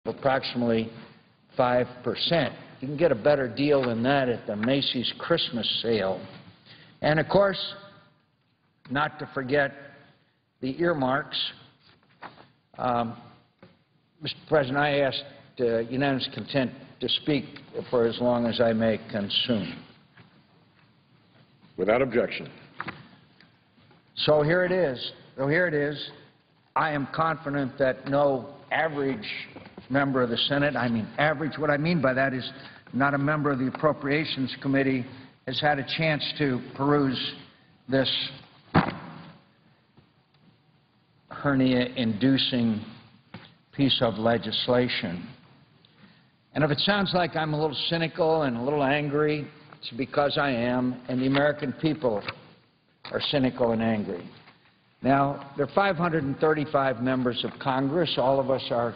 approximately 5%. You can get a better deal than that at the Macy's Christmas sale. And, of course, not to forget the earmarks. Mr. President, I asked unanimous consent to speak for as long as I may consume. Without objection. So here it is. I am confident that no average member of the Senate, I mean average, what I mean by that is not a member of the Appropriations Committee, has had a chance to peruse this hernia-inducing piece of legislation. And if it sounds like I'm a little cynical and a little angry, it's because I am, and the American people are cynical and angry. Now, there are 535 members of Congress. All of us are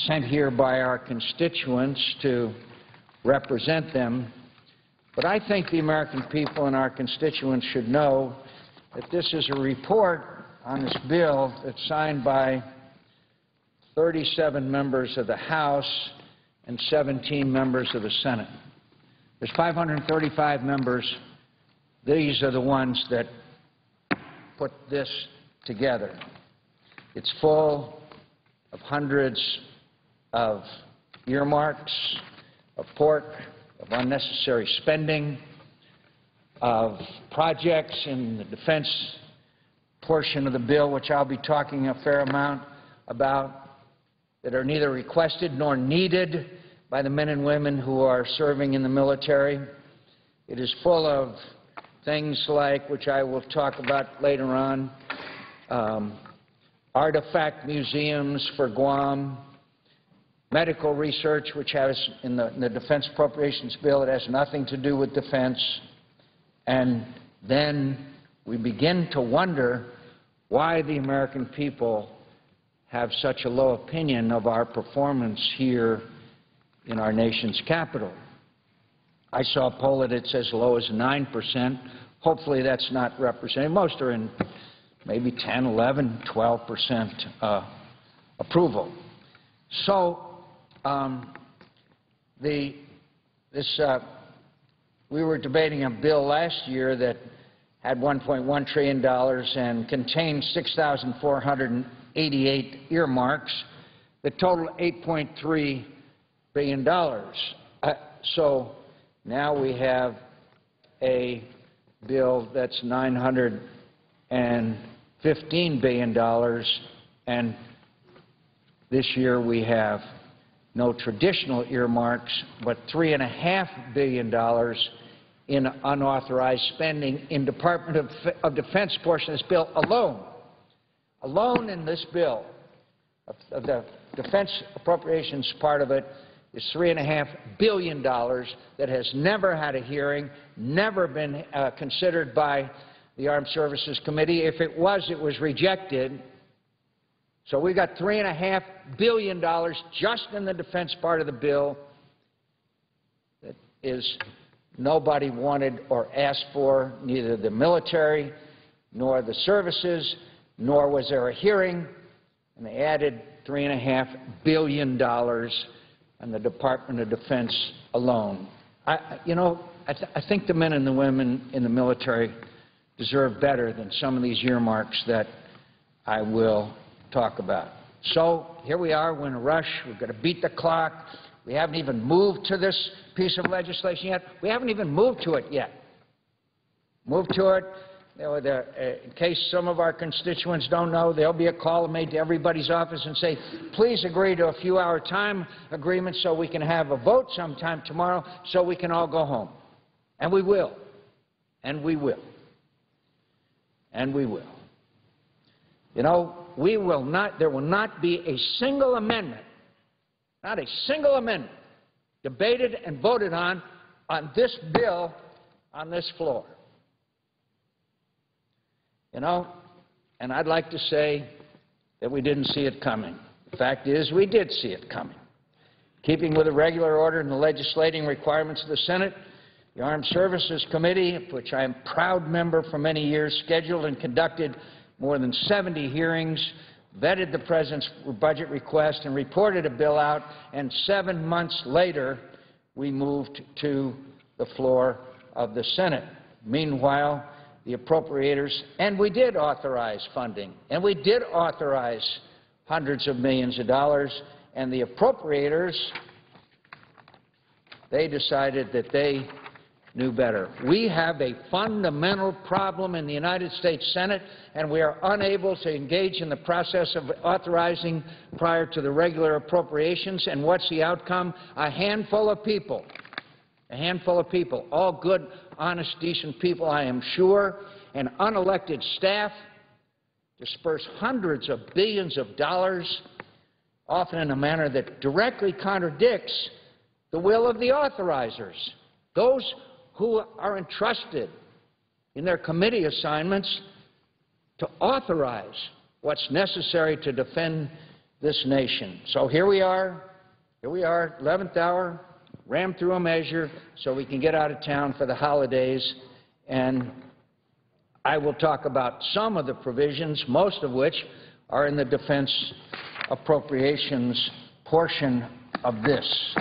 sent here by our constituents to represent them. But I think the American people and our constituents should know that this is a report on this bill that's signed by 37 members of the House and 17 members of the Senate. There's 535 members. These are the ones that put this together. It's full of hundreds of earmarks, of pork, of unnecessary spending, of projects in the defense portion of the bill, which I'll be talking a fair amount about, that are neither requested nor needed by the men and women who are serving in the military. It is full of things like, which I will talk about later on, artifact museums for Guam, medical research, which has in the Defense Appropriations Bill, it has nothing to do with defense. And then we begin to wonder why the American people have such a low opinion of our performance here in our nation's capital. I saw a poll that it's as low as 9%. Hopefully that's not representative. Most are in maybe 10, 11, 12% approval. So we were debating a bill last year that had $1.1 trillion and contained 6,488 earmarks that total $8.3 billion. So now we have a bill that's $915 billion, and this year we have no traditional earmarks, but $3.5 billion in unauthorized spending in Department of Defense portion of this bill alone. Alone in this bill, of the defense appropriations part of it, is $3.5 billion that has never had a hearing, never been considered by the Armed Services Committee. If it was rejected. So we've got $3.5 billion just in the defense part of the bill that is nobody wanted or asked for, neither the military nor the services, nor was there a hearing, and they added $3.5 billion on the Department of Defense alone. I think the men and the women in the military deserve better than some of these earmarks that I will talk about. So here we are. We're in a rush. We've got to beat the clock. We haven't even moved to this piece of legislation yet. We haven't even moved to it yet. Moved to it. In case some of our constituents don't know, there'll be a call made to everybody's office and say, please agree to a few-hour time agreement so we can have a vote sometime tomorrow so we can all go home. And we will. And we will. And we will. You know, there will not be a single amendment, not a single amendment, debated and voted on this bill on this floor. You know, and I'd like to say that we didn't see it coming. The fact is, we did see it coming. Keeping with the regular order and the legislating requirements of the Senate, the Armed Services Committee, of which I am a proud member for many years, scheduled and conducted more than 70 hearings, vetted the President's budget request and reported a bill out, and 7 months later we moved to the floor of the Senate. Meanwhile, the appropriators, and we did authorize funding, and we did authorize hundreds of millions of dollars, and the appropriators, they decided that they knew better. We have a fundamental problem in the United States Senate, and we are unable to engage in the process of authorizing prior to the regular appropriations. And what's the outcome? A handful of people, all good, honest, decent people, I am sure, and unelected staff disperse hundreds of billions of dollars, often in a manner that directly contradicts the will of the authorizers, those who are entrusted in their committee assignments to authorize what's necessary to defend this nation. So here we are, 11th hour, rammed through a measure so we can get out of town for the holidays, and I will talk about some of the provisions, most of which are in the defense appropriations portion of this.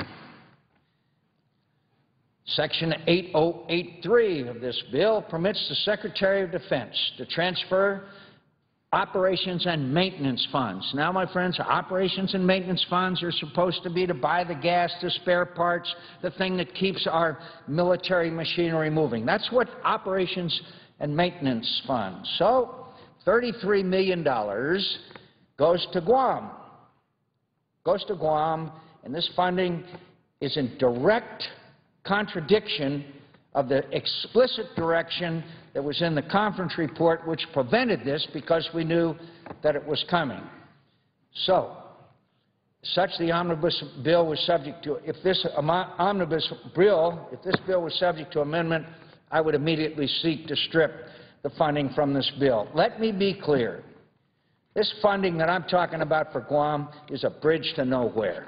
Section 8083 of this bill permits the Secretary of Defense to transfer operations and maintenance funds. Now, my friends, operations and maintenance funds are supposed to be to buy the gas, the spare parts, the thing that keeps our military machinery moving. That's what operations and maintenance funds. So $33 million goes to Guam. And this funding is in direct contradiction of the explicit direction that was in the conference report, which prevented this because we knew that it was coming. So, the omnibus bill was subject to, if this bill was subject to amendment, I would immediately seek to strip the funding from this bill. Let me be clear. This funding that I'm talking about for Guam is a bridge to nowhere.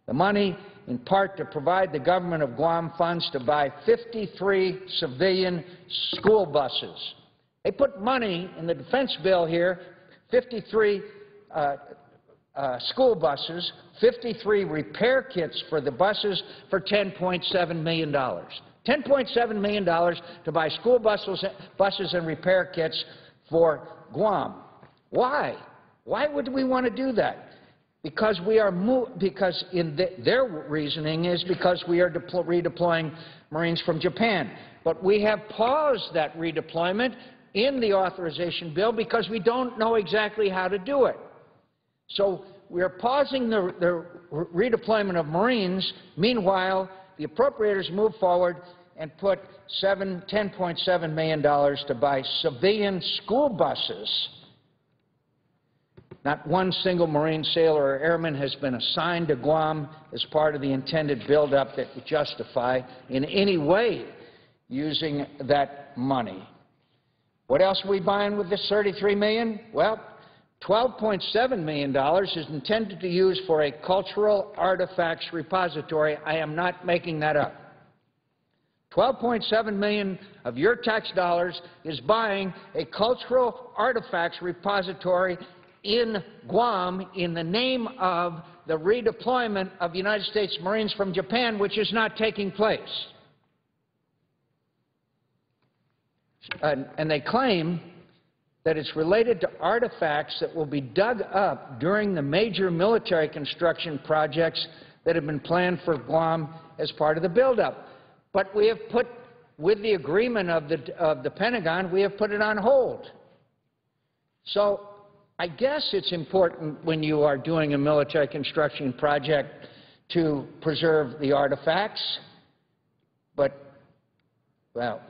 The money, in part, to provide the government of Guam funds to buy 53 civilian school buses. They put money in the defense bill here, 53 school buses, 53 repair kits for the buses for $10.7 million. $10.7 million to buy school buses and repair kits for Guam. Why? Why would we want to do that? Because their reasoning is because we are redeploying Marines from Japan. But we have paused that redeployment in the authorization bill because we don't know exactly how to do it. So we are pausing the redeployment of Marines. Meanwhile, the appropriators move forward and put $10.7 million to buy civilian school buses. Not one single Marine, sailor, or airman has been assigned to Guam as part of the intended buildup that would justify in any way using that money. What else are we buying with this $33 million? Well, $12.7 million is intended to use for a cultural artifacts repository. I am not making that up. $12.7 million of your tax dollars is buying a cultural artifacts repository in Guam in the name of the redeployment of United States Marines from Japan, which is not taking place. And they claim that it's related to artifacts that will be dug up during the major military construction projects that have been planned for Guam as part of the buildup. But we have put, with the agreement of the Pentagon, we have put it on hold. So I guess it's important when you are doing a military construction project to preserve the artifacts, but, well,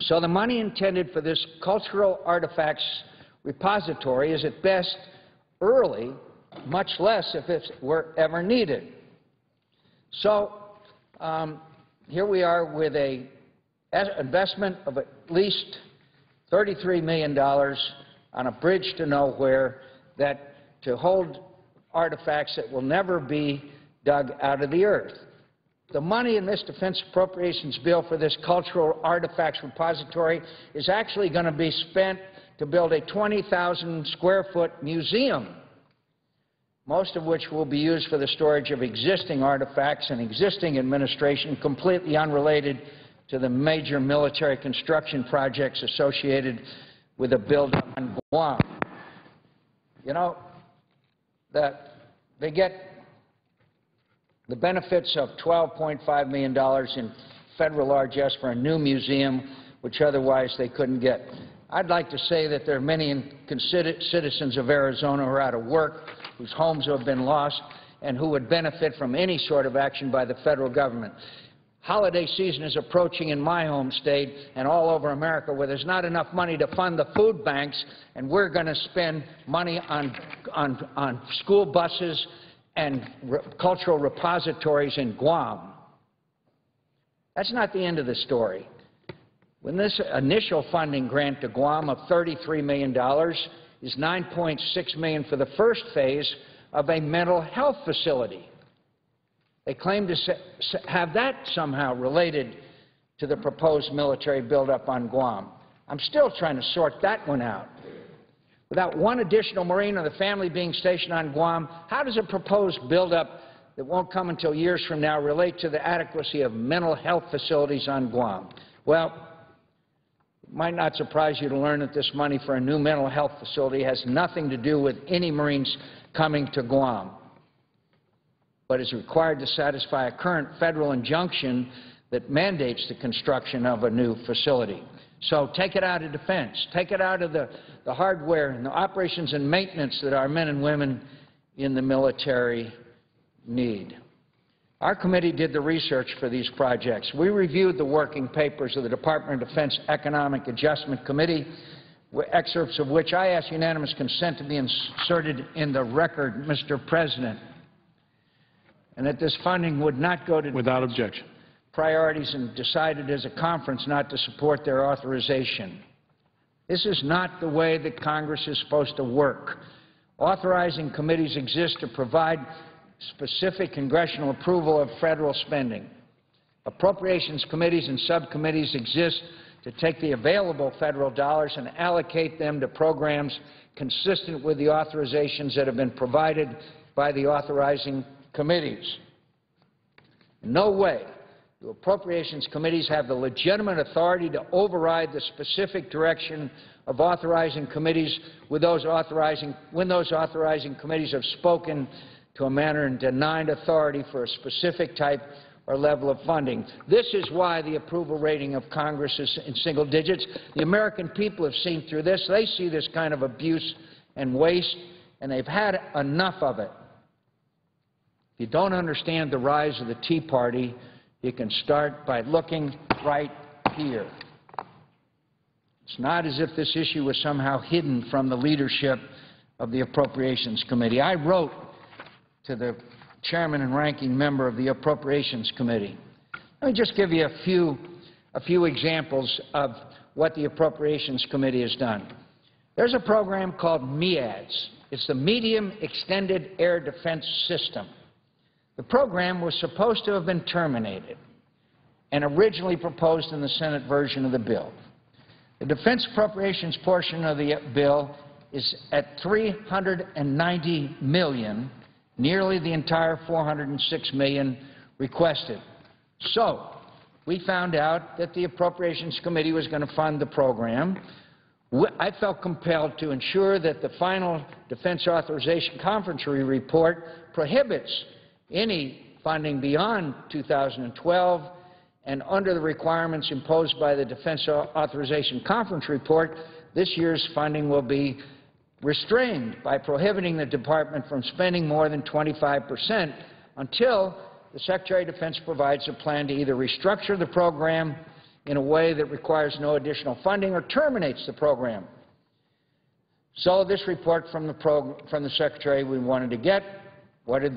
so the money intended for this cultural artifacts repository is at best early, much less if it were ever needed. So here we are with an investment of at least $33 million on a bridge to nowhere to hold artifacts that will never be dug out of the earth. The money in this defense appropriations bill for this cultural artifacts repository is actually going to be spent to build a 20,000-square-foot museum, most of which will be used for the storage of existing artifacts and existing administration, completely unrelated to the major military construction projects associated with the build-up on Guam. You know, that they get the benefits of $12.5 million in federal largesse for a new museum, which otherwise they couldn't get. I'd like to say that there are many citizens of Arizona who are out of work, whose homes have been lost, and who would benefit from any sort of action by the federal government. Holiday season is approaching in my home state and all over America, where there's not enough money to fund the food banks, and we're going to spend money on school buses and cultural repositories in Guam. That's not the end of the story. When this initial funding grant to Guam of $33 million is $9.6 million for the first phase of a mental health facility. They claim to have that somehow related to the proposed military buildup on Guam. I'm still trying to sort that one out. Without one additional Marine or the family being stationed on Guam, how does a proposed buildup that won't come until years from now relate to the adequacy of mental health facilities on Guam? Well, it might not surprise you to learn that this money for a new mental health facility has nothing to do with any Marines coming to Guam, but is required to satisfy a current federal injunction that mandates the construction of a new facility. So take it out of defense. Take it out of the hardware and the operations and maintenance that our men and women in the military need. Our committee did the research for these projects. We reviewed the working papers of the Department of Defense Economic Adjustment Committee, excerpts of which I ask unanimous consent to be inserted in the record, Mr. President, and that this funding would not go to without objection priorities and decided as a conference not to support their authorization. This is not the way that Congress is supposed to work. Authorizing committees exist to provide specific congressional approval of federal spending. Appropriations committees and subcommittees exist to take the available federal dollars and allocate them to programs consistent with the authorizations that have been provided by the authorizing committees. In no way do appropriations committees have the legitimate authority to override the specific direction of authorizing committees when those authorizing committees have spoken to a manner and denied authority for a specific type or level of funding. This is why the approval rating of Congress is in single digits. The American people have seen through this. They see this kind of abuse and waste, and they've had enough of it. If you don't understand the rise of the Tea Party, you can start by looking right here. It's not as if this issue was somehow hidden from the leadership of the Appropriations Committee. I wrote to the chairman and ranking member of the Appropriations Committee. Let me just give you a few examples of what the Appropriations Committee has done. There's a program called MEADS. It's the Medium Extended Air Defense System. The program was supposed to have been terminated and originally proposed in the Senate version of the bill. The defense appropriations portion of the bill is at $390 million, nearly the entire $406 million requested. So we found out that the Appropriations Committee was going to fund the program. I felt compelled to ensure that the final Defense Authorization Conference report prohibits any funding beyond 2012, and under the requirements imposed by the Defense Authorization Conference report, this year's funding will be restrained by prohibiting the Department from spending more than 25% until the Secretary of Defense provides a plan to either restructure the program in a way that requires no additional funding or terminates the program. So this report from the Secretary we wanted to get, what did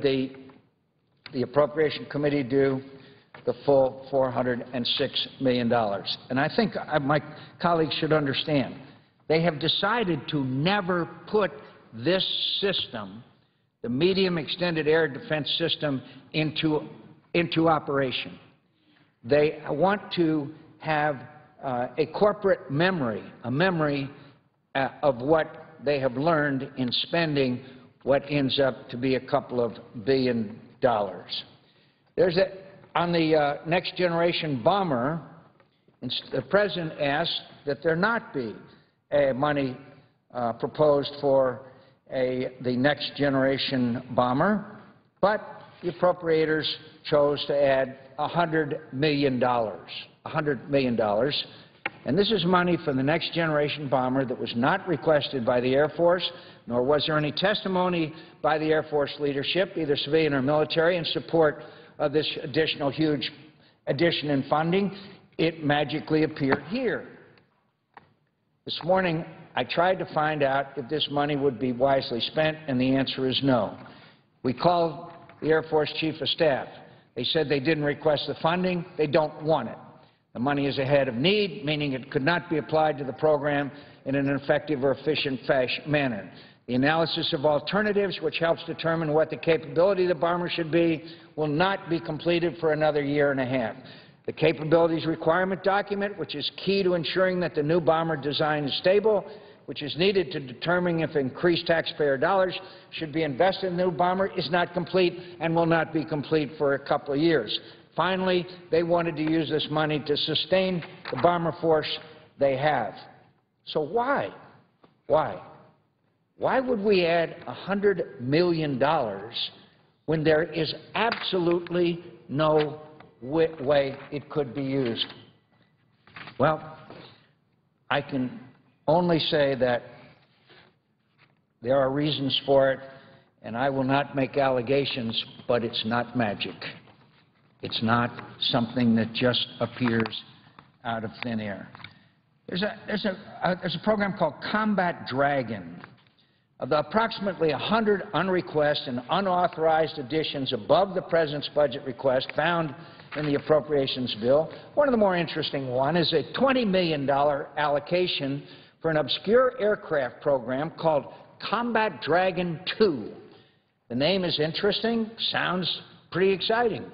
the Appropriation Committee do? The full $406 million. And I think my colleagues should understand, they have decided to never put this system, the Medium Extended Air Defense System, into operation. They want to have a corporate memory, a memory of what they have learned in spending what ends up to be a couple of $1 billion. On the next generation bomber, the President asked that there not be money proposed for the next generation bomber, but the appropriators chose to add $100 million. $100 million. And this is money for the next generation bomber that was not requested by the Air Force, nor was there any testimony by the Air Force leadership, either civilian or military, in support of this additional huge addition in funding. It magically appeared here. This morning, I tried to find out if this money would be wisely spent, and the answer is no. We called the Air Force Chief of Staff. They said they didn't request the funding. They don't want it. The money is ahead of need, meaning it could not be applied to the program in an effective or efficient manner. The analysis of alternatives, which helps determine what the capability of the bomber should be, will not be completed for another year and a half. The capabilities requirement document, which is key to ensuring that the new bomber design is stable, which is needed to determine if increased taxpayer dollars should be invested in the new bomber, is not complete and will not be complete for a couple of years. Finally, they wanted to use this money to sustain the bomber force they have. So why? Why? Why would we add $100 million when there is absolutely no way it could be used? Well, I can only say that there are reasons for it, and I will not make allegations, but it's not magic. It's not something that just appears out of thin air. There's a program called Combat Dragon. Of the approximately 100 unrequested and unauthorized additions above the President's budget request found in the appropriations bill, one of the more interesting ones is a $20 million allocation for an obscure aircraft program called Combat Dragon 2. The name is interesting, sounds pretty exciting.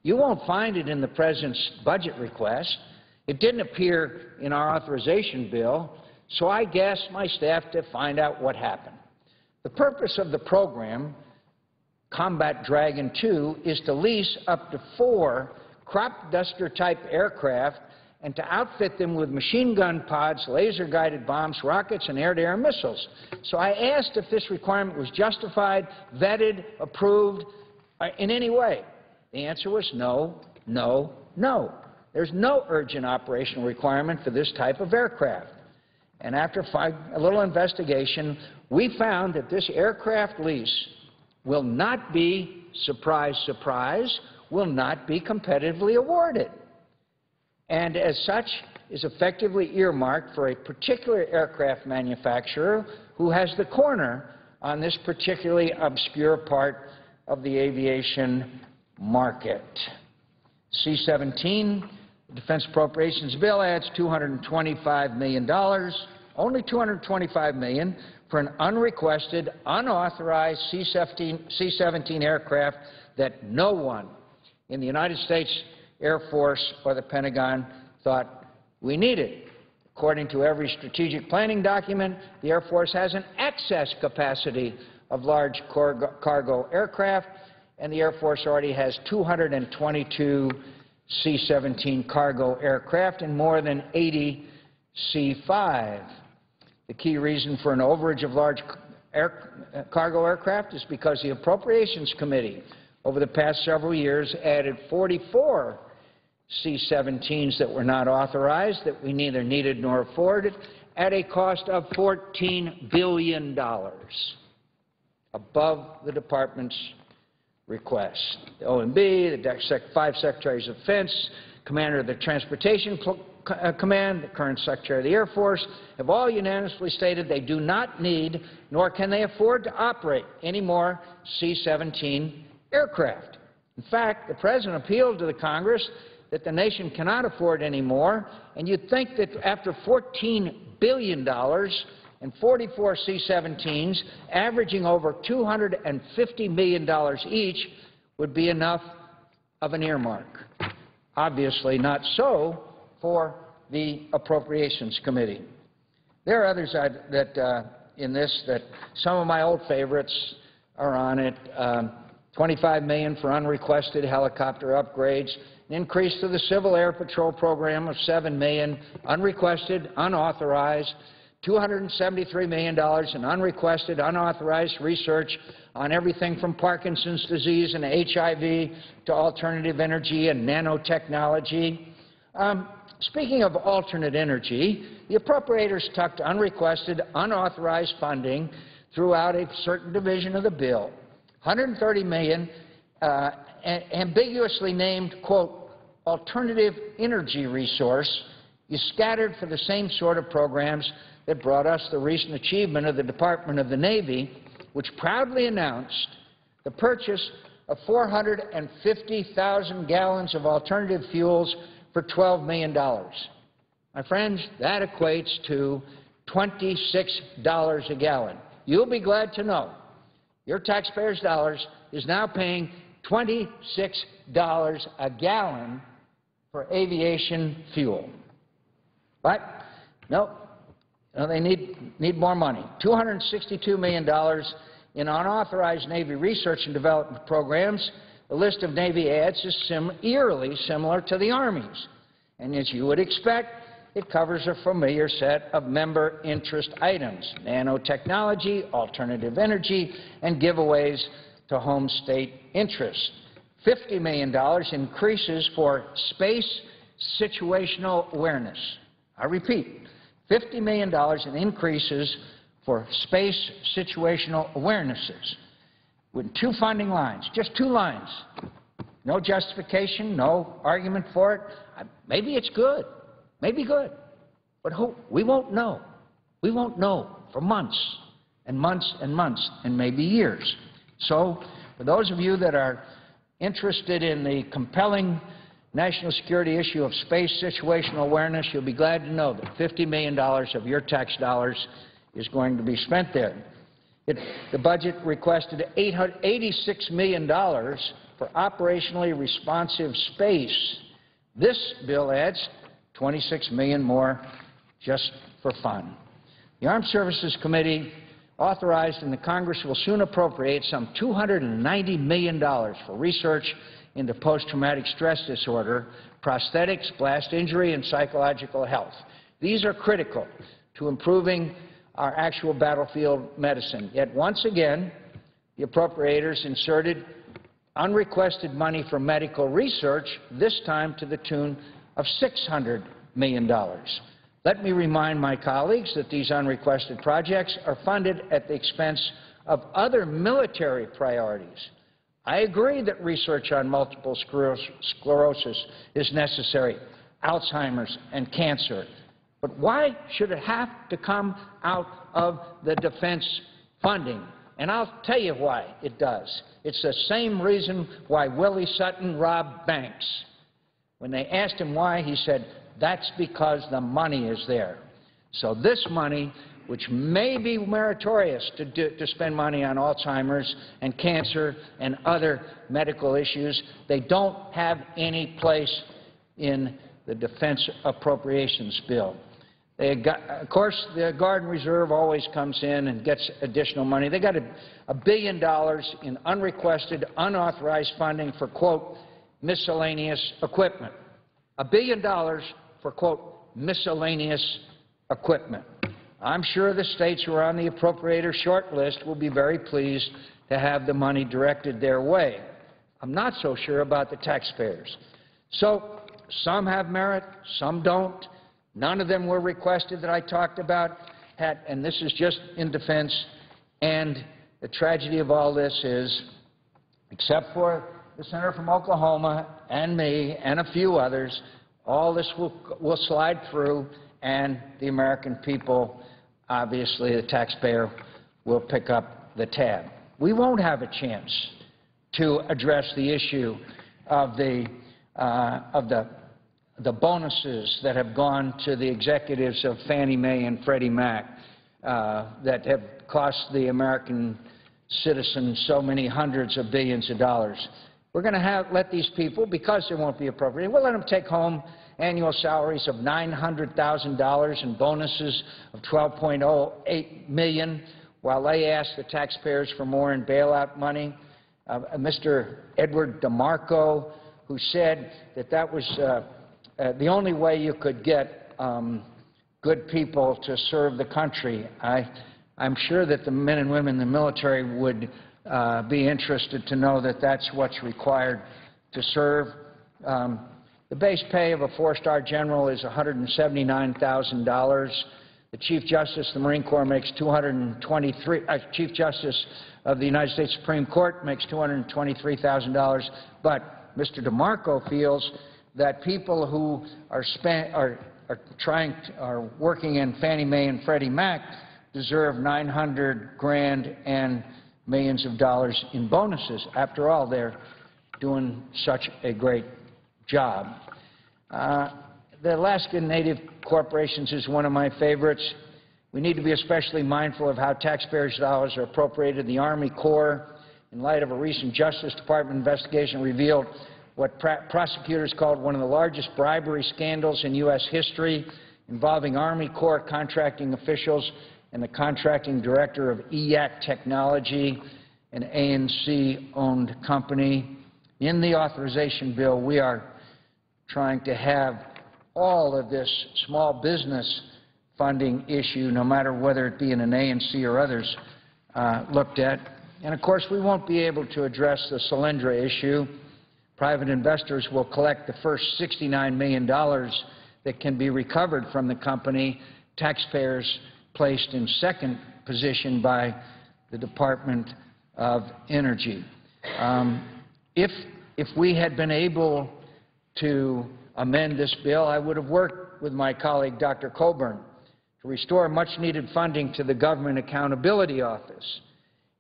You won't find it in the President's budget request. It didn't appear in our authorization bill, so I asked my staff to find out what happened. The purpose of the program, Combat Dragon 2, is to lease up to 4 crop duster-type aircraft and to outfit them with machine gun pods, laser-guided bombs, rockets, and air-to-air missiles. So I asked if this requirement was justified, vetted, approved in any way. The answer was no, no, no. There's no urgent operational requirement for this type of aircraft. And after a little investigation, we found that this aircraft lease will not be, surprise, surprise, will not be competitively awarded. And as such, is effectively earmarked for a particular aircraft manufacturer who has the corner on this particularly obscure part of the aviation market. C-17, the Defense Appropriations Bill adds $225 million, only $225 million, for an unrequested, unauthorized C-17 aircraft that no one in the United States Air Force or the Pentagon thought we needed. According to every strategic planning document, the Air Force has an excess capacity of large cargo aircraft, and the Air Force already has 222 C-17 cargo aircraft and more than 80 C-5. The key reason for an overage of large cargo aircraft is because the Appropriations Committee over the past several years added 44 C-17s that were not authorized, that we neither needed nor afforded, at a cost of $14 billion, above the Department's request. The OMB, the 5 Secretaries of Defense, Commander of the Transportation Command, the current Secretary of the Air Force, have all unanimously stated they do not need, nor can they afford to operate any more C-17 aircraft. In fact, the President appealed to the Congress that the nation cannot afford any more, and you'd think that after $14 billion and 44 C-17s, averaging over $250 million each, would be enough of an earmark. Obviously not so for the Appropriations Committee. There are others in this that some of my old favorites are on it. $25 million for unrequested helicopter upgrades, an increase to the Civil Air Patrol program of $7 million, unrequested, unauthorized, $273 million in unrequested, unauthorized research on everything from Parkinson's disease and HIV to alternative energy and nanotechnology. Speaking of alternate energy, the appropriators tucked unrequested, unauthorized funding throughout a certain division of the bill. $130 million ambiguously named, quote, alternative energy resource is scattered for the same sort of programs that brought us the recent achievement of the Department of the Navy, which proudly announced the purchase of 450,000 gallons of alternative fuels for $12 million. My friends, that equates to $26 a gallon. You'll be glad to know your taxpayers' dollars is now paying $26 a gallon for aviation fuel. But, no, they need more money. $262 million in unauthorized Navy research and development programs. The list of Navy ads is eerily similar to the Army's. And as you would expect, it covers a familiar set of member interest items: nanotechnology, alternative energy, and giveaways to home state interests. $50 million increases for space situational awareness. I repeat, $50 million in increases for space situational awarenesses with two funding lines, just two lines. No justification, no argument for it. Maybe it's good, maybe good, but we won't know. We won't know for months and months and months and maybe years. So for those of you that are interested in the compelling national security issue of space situational awareness, you'll be glad to know that $50 million of your tax dollars is going to be spent there. The budget requested $86 million for operationally responsive space. This bill adds $26 million more just for fun. The Armed Services Committee authorized and the Congress will soon appropriate some $290 million for research into post-traumatic stress disorder, prosthetics, blast injury, and psychological health. These are critical to improving our actual battlefield medicine. Yet once again, the appropriators inserted unrequested money for medical research, this time to the tune of $600 million. Let me remind my colleagues that these unrequested projects are funded at the expense of other military priorities. I agree that research on multiple sclerosis is necessary, Alzheimer's and cancer. But why should it have to come out of the defense funding? And I'll tell you why it does. It's the same reason why Willie Sutton robbed banks. When they asked him why, he said, that's because the money is there. So this money, which may be meritorious to spend money on Alzheimer's and cancer and other medical issues, they don't have any place in the defense appropriations bill. Of course, the Guard and Reserve always comes in and gets additional money. They got $1 billion in unrequested, unauthorized funding for, quote, miscellaneous equipment. $1 billion for, quote, miscellaneous equipment. I'm sure the states who are on the appropriator short list will be very pleased to have the money directed their way. I'm not so sure about the taxpayers. So some have merit, some don't. None of them were requested that I talked about, and this is just in defense. And the tragedy of all this is, except for the senator from Oklahoma and me and a few others, all this will slide through, and the American people, obviously the taxpayer, will pick up the tab. We won't have a chance to address the issue of the bonuses that have gone to the executives of Fannie Mae and Freddie Mac that have cost the American citizen so many hundreds of billions of dollars. We're going to let these people, because they won't be appropriated, we'll let them take home annual salaries of $900,000 and bonuses of $12.08 million, while they ask the taxpayers for more in bailout money. Mr. Edward DeMarco, who said that that was the only way you could get good people to serve the country. I'm sure that the men and women in the military would be interested to know that that's what's required to serve. The base pay of a four-star general is $179,000. The Chief Justice of the Marine Corps makes Chief Justice of the United States Supreme Court makes $223,000. But Mr. DeMarco feels that people who are working in Fannie Mae and Freddie Mac deserve $900,000 and millions of dollars in bonuses. After all, they're doing such a great job. The Alaska Native Corporations is one of my favorites. We need to be especially mindful of how taxpayers' dollars are appropriated. The Army Corps, in light of a recent Justice Department investigation, revealed what prosecutors called one of the largest bribery scandals in U.S. history, involving Army Corps contracting officials and the contracting director of EYAC Technology, an ANC-owned company. In the authorization bill, we are trying to have all of this small business funding issue, no matter whether it be in an ANC or others, looked at. And of course, we won't be able to address the Solyndra issue. Private investors will collect the first $69 million that can be recovered from the company. Taxpayers placed in second position by the Department of Energy. If we had been able to amend this bill, I would have worked with my colleague, Dr. Coburn, to restore much-needed funding to the Government Accountability Office.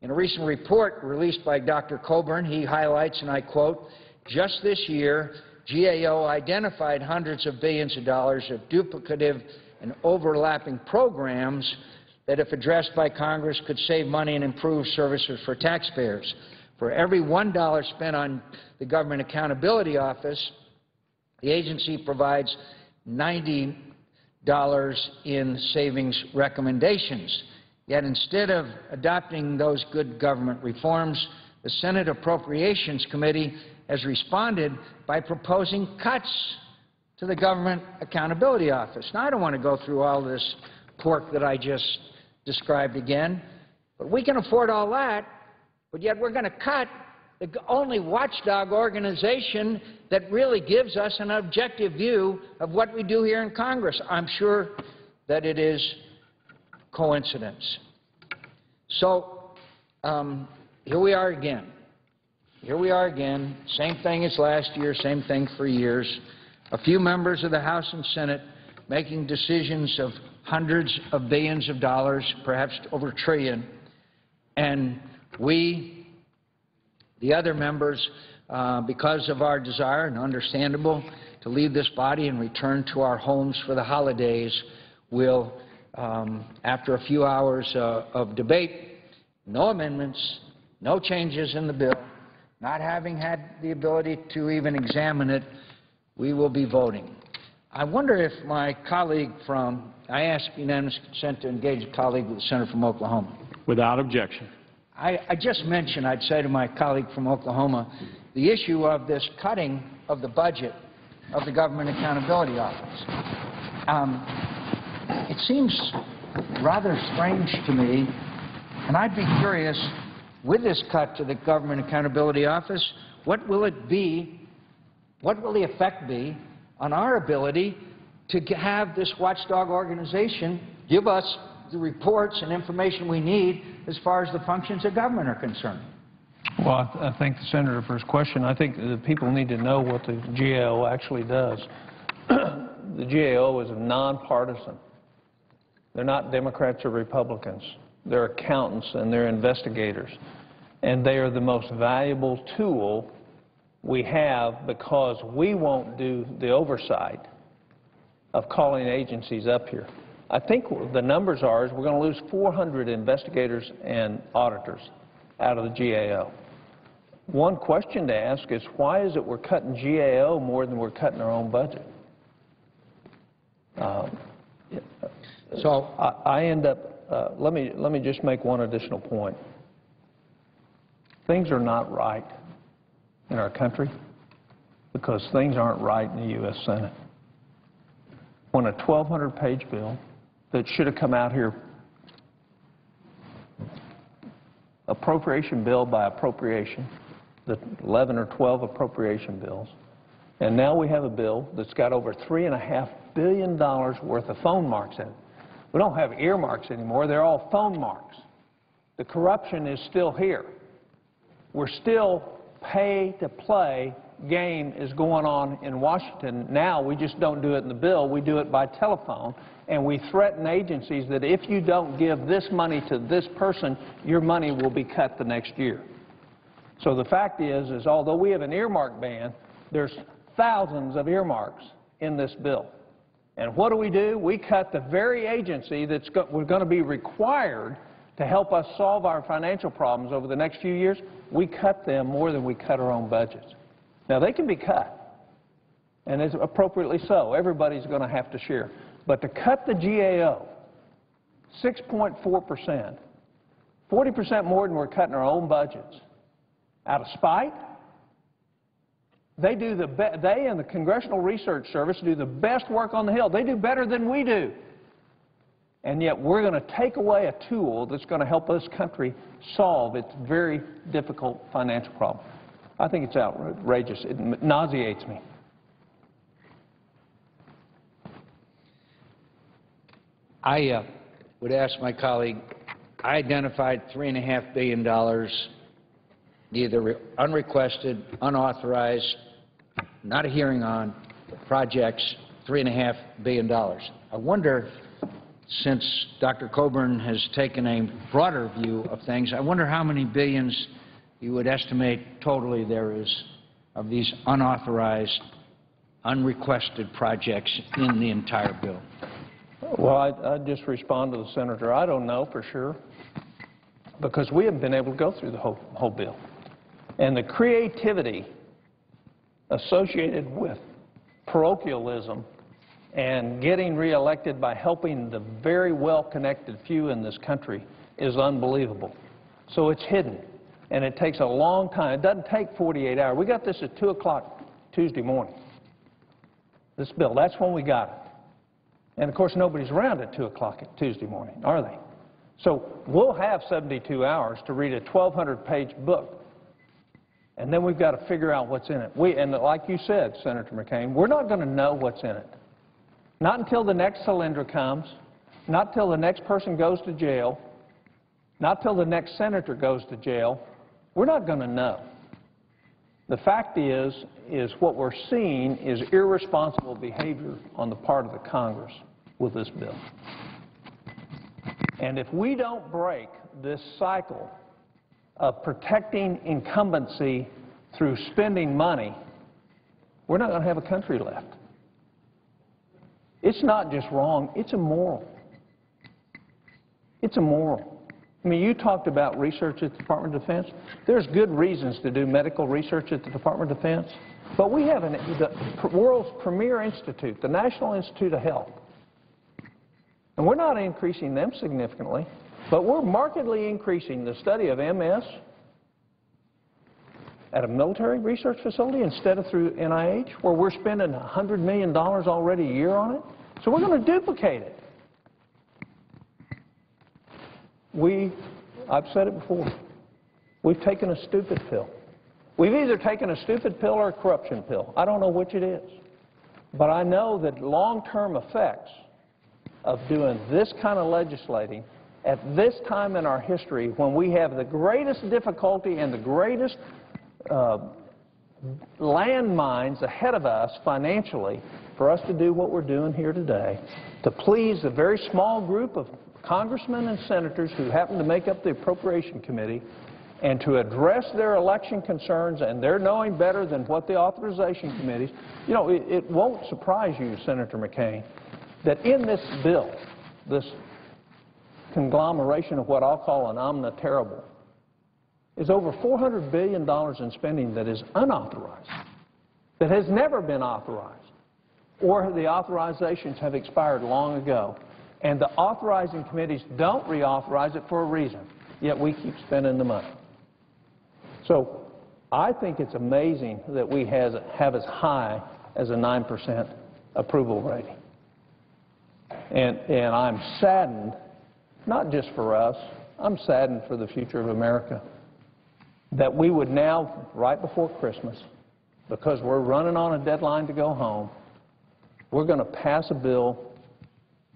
In a recent report released by Dr. Coburn, he highlights, and I quote, "Just this year, GAO identified hundreds of billions of dollars of duplicative and overlapping programs that, if addressed by Congress, could save money and improve services for taxpayers. For every $1 spent on the Government Accountability Office, the agency provides $90 in savings recommendations. Yet instead of adopting those good government reforms, the Senate Appropriations Committee has responded by proposing cuts to the Government Accountability Office." Now, I don't want to go through all this pork that I just described again, but we can afford all that, but yet we're going to cut the only watchdog organization that really gives us an objective view of what we do here in Congress. I'm sure that it is coincidence. So here we are again. Here we are again, same thing as last year, same thing for years. A few members of the House and Senate making decisions of hundreds of billions of dollars, perhaps over a trillion, and we, the other members, because of our desire, and understandable, to leave this body and return to our homes for the holidays, will, after a few hours of debate, no amendments, no changes in the bill, not having had the ability to even examine it, we will be voting. I wonder if my colleague from, I ask unanimous consent to engage a colleague with the senator from Oklahoma. Without objection. I just mentioned, I'd say to my colleague from Oklahoma, the issue of this cutting of the budget of the Government Accountability Office. It seems rather strange to me, and I'd be curious, with this cut to the Government Accountability Office, what will it be, what will the effect be on our ability to have this watchdog organization give us the reports and information we need as far as the functions of government are concerned? Well, I thank the Senator for his question. I think the people need to know what the GAO actually does. The GAO is nonpartisan. They're not Democrats or Republicans. They're accountants and they're investigators. And they are the most valuable tool we have because we won't do the oversight of calling agencies up here. I think the numbers are is we're going to lose 400 investigators and auditors out of the GAO. One question to ask is, why is it we're cutting GAO more than we're cutting our own budget? So I end up, let me just make one additional point. Things are not right in our country because things aren't right in the U.S. Senate. When a 1,200-page bill that should have come out here appropriation bill by appropriation, the 11 or 12 appropriation bills, and now we have a bill that's got over $3.5 billion worth of phone marks in it. We don't have earmarks anymore. They're all phone marks. The corruption is still here. We're still pay-to-play game is going on in Washington. Now we just don't do it in the bill. We do it by telephone, and we threaten agencies that if you don't give this money to this person, your money will be cut the next year. So the fact is although we have an earmark ban, there's thousands of earmarks in this bill. And what do? We cut the very agency that's we're going to be required to help us solve our financial problems over the next few years. We cut them more than we cut our own budgets. Now, they can be cut, and it's appropriately so. Everybody's going to have to share. But to cut the GAO 6.4%, 40% more than we're cutting our own budgets, out of spite, they and the Congressional Research Service do the best work on the Hill. They do better than we do. And yet we're going to take away a tool that's going to help this country solve its very difficult financial problem. I think it's outrageous. It nauseates me. I would ask my colleague, I identified $3.5 billion, either unrequested, unauthorized, not a hearing on, projects, $3.5 billion. I wonder, since Dr. Coburn has taken a broader view of things, I wonder how many billions you would estimate totally there is of these unauthorized, unrequested projects in the entire bill. Well, I'd just respond to the Senator. I don't know for sure because we haven't been able to go through the whole bill. And the creativity associated with parochialism and getting reelected by helping the very well-connected few in this country is unbelievable. So it's hidden, and it takes a long time. It doesn't take 48 hours. We got this at 2 o'clock Tuesday morning, this bill. That's when we got it. And, of course, nobody's around at 2 o'clock Tuesday morning, are they? So we'll have 72 hours to read a 1,200-page book. And then we've got to figure out what's in it. And like you said, Senator McCain, we're not going to know what's in it. Not until the next cylinder comes, not till the next person goes to jail, not till the next senator goes to jail. We're not going to know. The fact is what we're seeing is irresponsible behavior on the part of the Congress with this bill. And if we don't break this cycle of protecting incumbency through spending money, we're not going to have a country left. It's not just wrong, it's immoral. It's immoral. I mean, you talked about research at the Department of Defense. There's good reasons to do medical research at the Department of Defense, but we have the world's premier institute, the National Institute of Health. And we're not increasing them significantly, but we're markedly increasing the study of MS at a military research facility instead of through NIH, where we're spending $100 million already a year on it. So we're going to duplicate it. I've said it before, we've taken a stupid pill. We've either taken a stupid pill or a corruption pill. I don't know which it is. But I know that long-term effects of doing this kind of legislating at this time in our history, when we have the greatest difficulty and the greatest landmines ahead of us financially, for us to do what we're doing here today, to please a very small group of congressmen and senators who happen to make up the Appropriation Committee, and to address their election concerns, and they're knowing better than what the authorization committees. You know, it won't surprise you, Senator McCain, that in this bill, this conglomeration of what I'll call an omniterrible, is over $400 billion in spending that is unauthorized, that has never been authorized, or the authorizations have expired long ago, and the authorizing committees don't reauthorize it for a reason, yet we keep spending the money. So I think it's amazing that we have as high as a 9% approval rating. And I'm saddened, not just for us, I'm saddened for the future of America, that we would now, right before Christmas, because we're running on a deadline to go home, we're going to pass a bill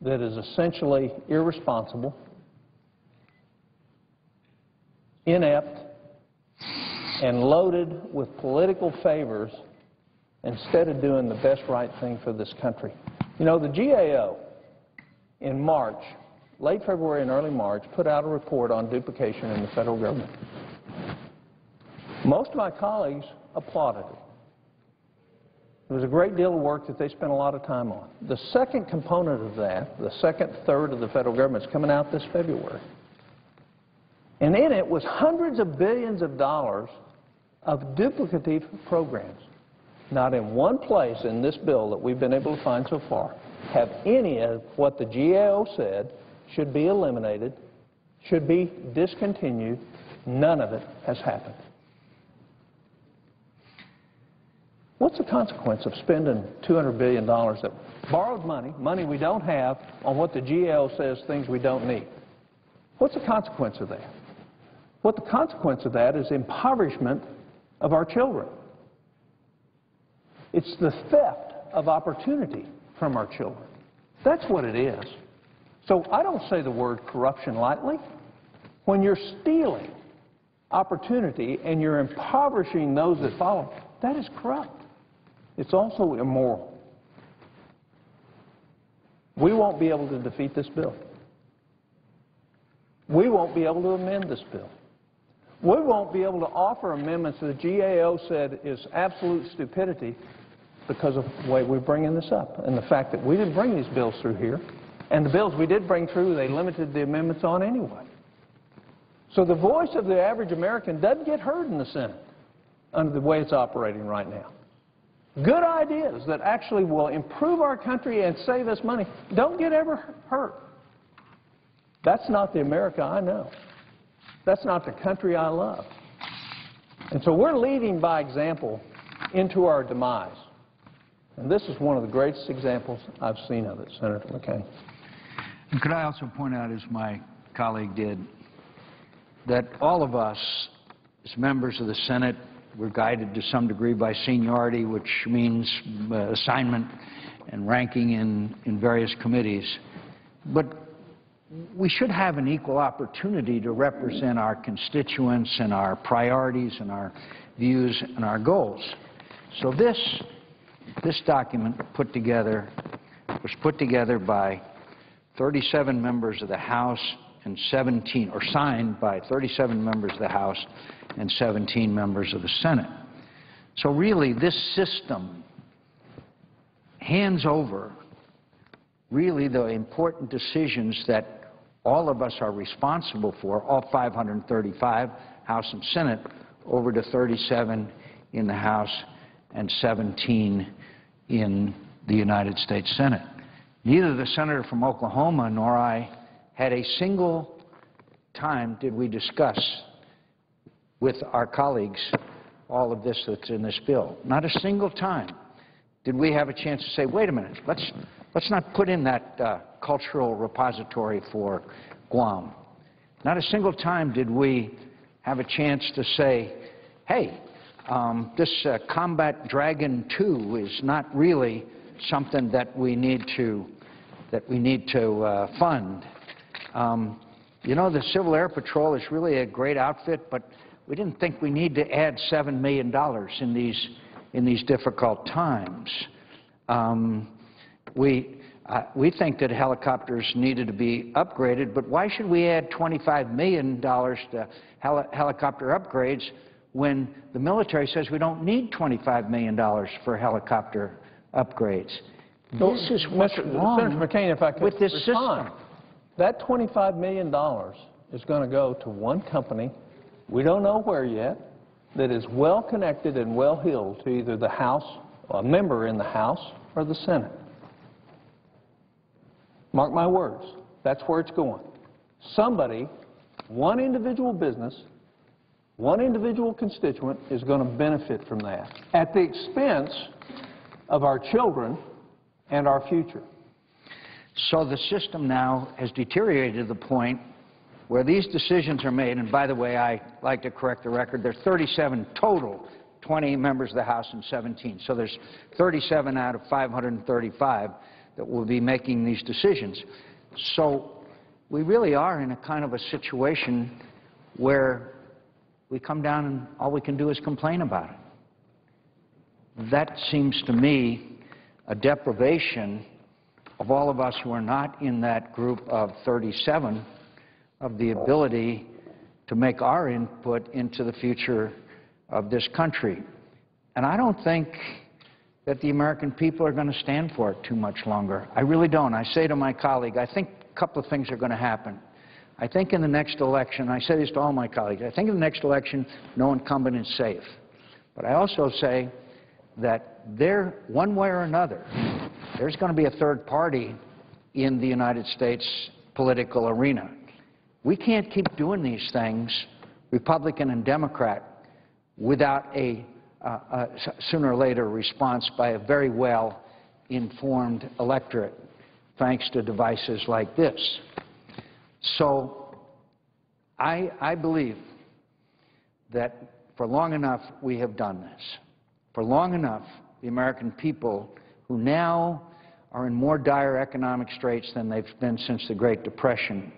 that is essentially irresponsible, inept, and loaded with political favors instead of doing the best right thing for this country. You know, the GAO in March, late February and early March, put out a report on duplication in the federal government. Most of my colleagues applauded it. It was a great deal of work that they spent a lot of time on. The second component of that, the second third of the federal government, is coming out this February. And in it was hundreds of billions of dollars of duplicative programs. Not in one place in this bill that we've been able to find so far have any of what the GAO said should be eliminated, should be discontinued. None of it has happened. What's the consequence of spending $200 billion of borrowed money, money we don't have, on what the GAO says things we don't need? What's the consequence of that? What the consequence of that is impoverishment of our children. It's the theft of opportunity from our children. That's what it is. So I don't say the word corruption lightly. When you're stealing opportunity and you're impoverishing those that follow, that is corrupt. It's also immoral. We won't be able to defeat this bill. We won't be able to amend this bill. We won't be able to offer amendments that the GAO said is absolute stupidity because of the way we're bringing this up and the fact that we didn't bring these bills through here, and the bills we did bring through, they limited the amendments on anyway. So the voice of the average American doesn't get heard in the Senate under the way it's operating right now. Good ideas that actually will improve our country and save us money don't get ever heard. That's not the America I know. That's not the country I love. And so we're leading by example into our demise. And this is one of the greatest examples I've seen of it, Senator McCain. And could I also point out, as my colleague did, that all of us, as members of the Senate, we're guided to some degree by seniority, which means assignment and ranking in various committees. But we should have an equal opportunity to represent our constituents and our priorities and our views and our goals. So this document was put together by 37 members of the House and 17, or signed by 37 members of the House and 17 members of the Senate. So really, this system hands over really the important decisions that all of us are responsible for, all 535, House and Senate, over to 37 in the House and 17 in the United States Senate. Neither the senator from Oklahoma nor I had a single time did we discuss with our colleagues all of this that's in this bill. Not a single time did we have a chance to say, wait a minute, let's not put in that cultural repository for Guam. Not a single time did we have a chance to say, hey, this Combat Dragon 2 is not really something that we need to fund. You know, the Civil Air Patrol is really a great outfit, but we didn't think we need to add $7 million in these difficult times. We think that helicopters needed to be upgraded, but why should we add $25 million to helicopter upgrades when the military says we don't need $25 million for helicopter upgrades? This is what's wrong Senator McCain, if I could with this respond. system. That $25 million is going to go to one company we don't know where yet, that is well connected and well heeled to either the House, a member in the House, or the Senate. Mark my words, that's where it's going. Somebody, one individual business, one individual constituent is going to benefit from that at the expense of our children and our future. So the system now has deteriorated to the point where these decisions are made, and by the way, I like to correct the record, there are 37 total, 20 members of the House and 17. So there's 37 out of 535 that will be making these decisions. So we really are in a kind of a situation where we come down and all we can do is complain about it. That seems to me a deprivation of all of us who are not in that group of 37 of the ability to make our input into the future of this country. And I don't think that the American people are going to stand for it too much longer. I really don't. I say to my colleague, I think a couple of things are going to happen. I think in the next election, I say this to all my colleagues, I think in the next election, no incumbent is safe. But I also say that there, one way or another, there's going to be a third party in the United States political arena. We can't keep doing these things, Republican and Democrat, without a sooner or later response by a very well-informed electorate, thanks to devices like this. So I believe that for long enough we have done this. For long enough, the American people, who now are in more dire economic straits than they've been since the Great Depression,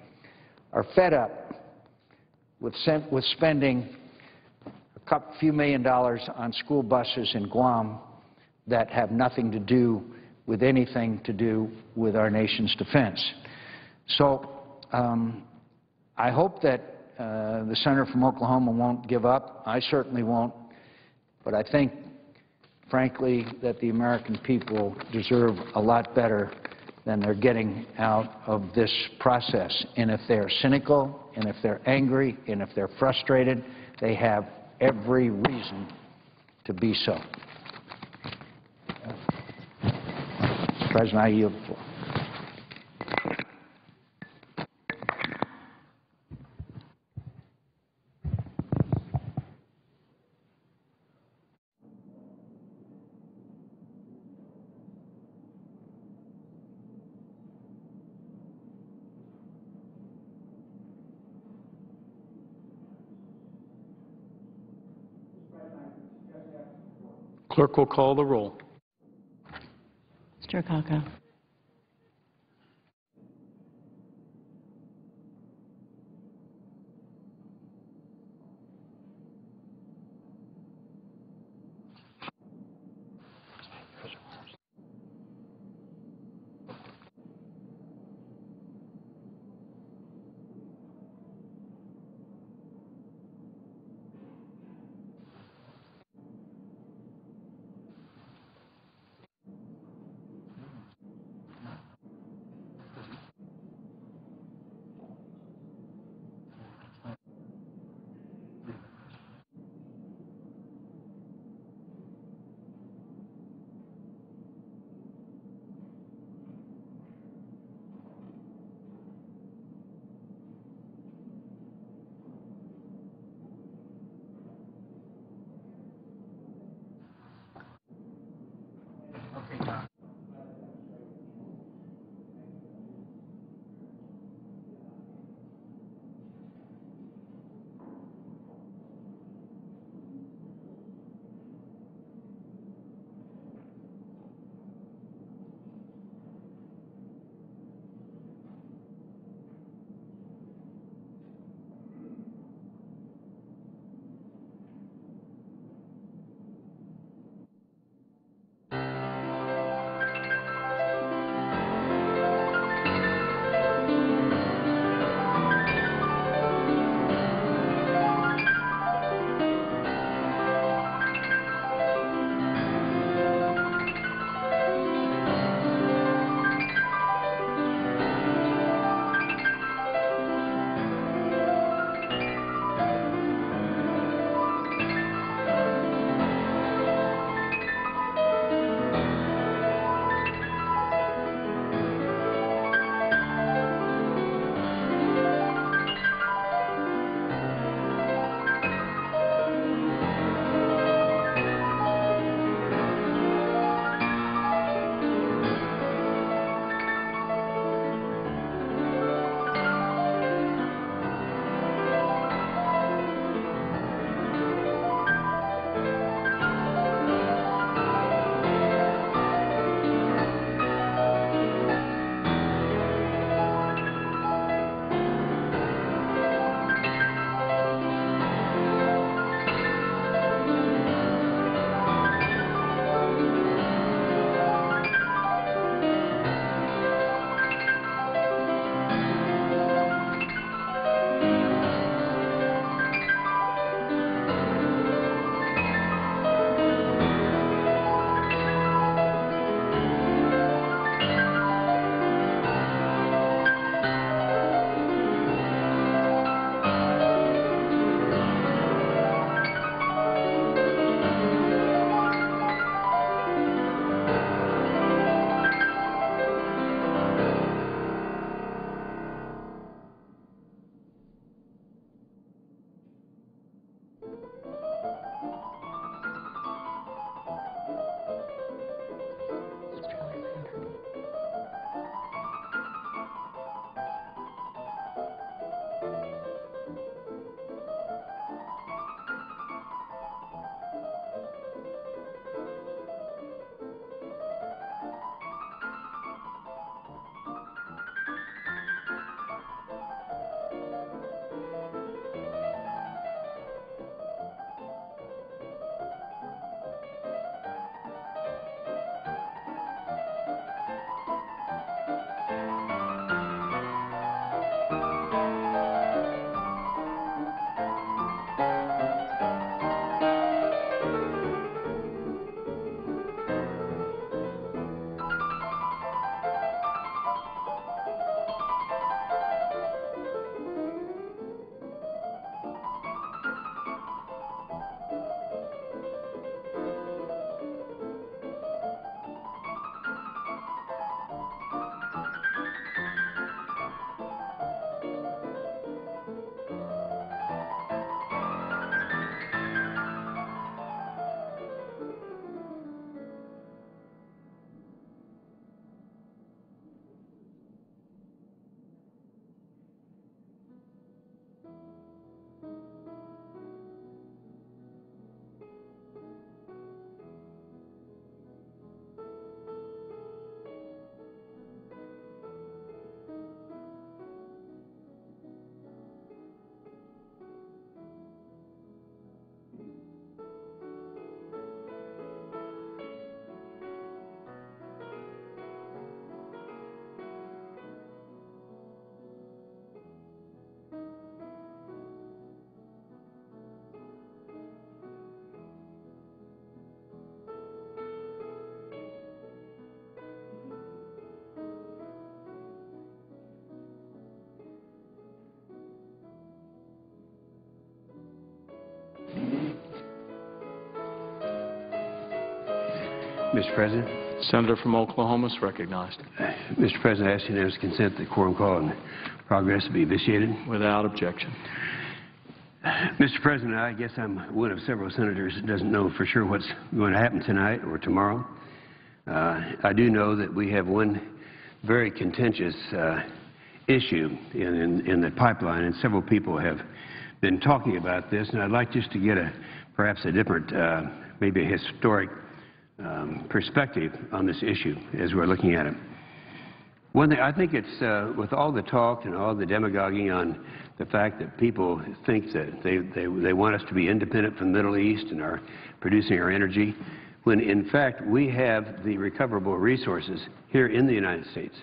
are fed up with spending a few $1 million on school buses in Guam that have nothing to do with anything to do with our nation's defense. So I hope that the senator from Oklahoma won't give up. I certainly won't. But I think, frankly, that the American people deserve a lot better than they're getting out of this process. And if they're cynical, and if they're angry, and if they're frustrated, they have every reason to be so. Mr. President, I yield the floor. Clerk will call the roll. Mr. Akaka. Mr. President. Senator from Oklahoma is recognized. Mr. President, I ask unanimous consent that quorum call and progress be vitiated. Without objection. Mr. President, I guess I'm one of several senators that doesn't know for sure what's going to happen tonight or tomorrow. I do know that we have one very contentious issue in the pipeline, and several people have been talking about this, and I'd like just to get perhaps a different, maybe a historic perspective on this issue as we're looking at it. One thing, I think it's, with all the talk and all the demagoguing on the fact that people think that they want us to be independent from the Middle East and are producing our energy, when in fact we have the recoverable resources here in the United States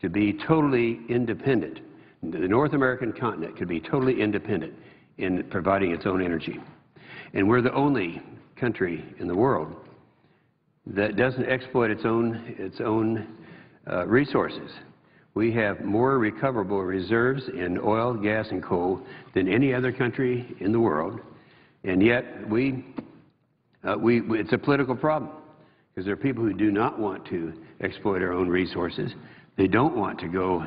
to be totally independent. The North American continent could be totally independent in providing its own energy. And we're the only country in the world that doesn't exploit its own resources. We have more recoverable reserves in oil, gas, and coal than any other country in the world, and yet it's a political problem because there are people who do not want to exploit our own resources. They don't want to go